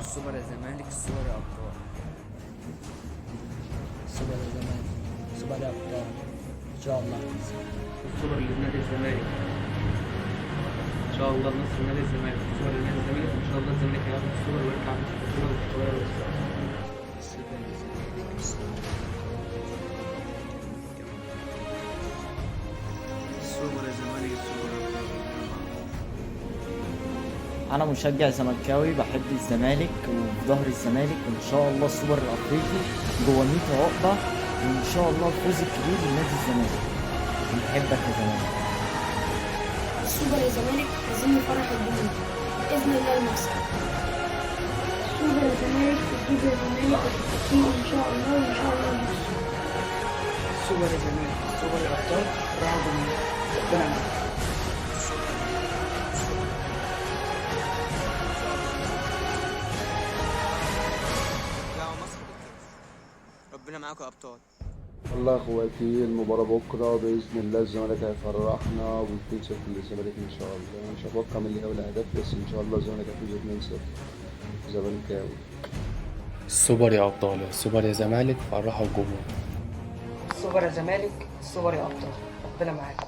السوبر يا زمالك، السوبر يا ابطال. سوبر يا زمالك، سوبر يا ابطال، ان شاء الله هتكسب. السوبر لنادي الزمالك، ان شاء الله النصر نادي الزمالك، السوبر لنادي الزمالك، ان شاء الله الزمالك هياخد السوبر ويرجع بالبطوله القويه والصعبه. السوبر يا زمالك، السوبر يا زمالك، السوبر يا ابطال. انا مشجع زملكاوي بحب الزمالك وفي ظهر الزمالك، وان شاء الله السوبر الافريقي جوه 100 عقبه، وان شاء الله الفوز الكبير لنادي الزمالك. بنحبك يا زمالك. السوبر يا زمالك، عايزين نفرح الجمهور بإذن الله المكسب. السوبر يا زمالك، السوبر يا زمالك التحكيم إن شاء الله وإن شاء الله المكسب. السوبر يا زمالك، السوبر يا ابطال. راحوا جمهور، ربنا معاك. لا مصر بتكسب. ربنا معاكم يا ابطال. والله يا اخواتي المباراة بكرة بإذن الله الزمالك هيفرحنا و2-0 للزمالك إن شاء الله. مش هتوقع من اللي هو الأهداف، بس إن شاء الله الزمالك هيفوز 2-0. زملكاوي. السوبر يا أبطال، السوبر يا زمالك، فرحوا الجمهور. السوبر يا زمالك، السوبر يا ابطال، ربنا معاك.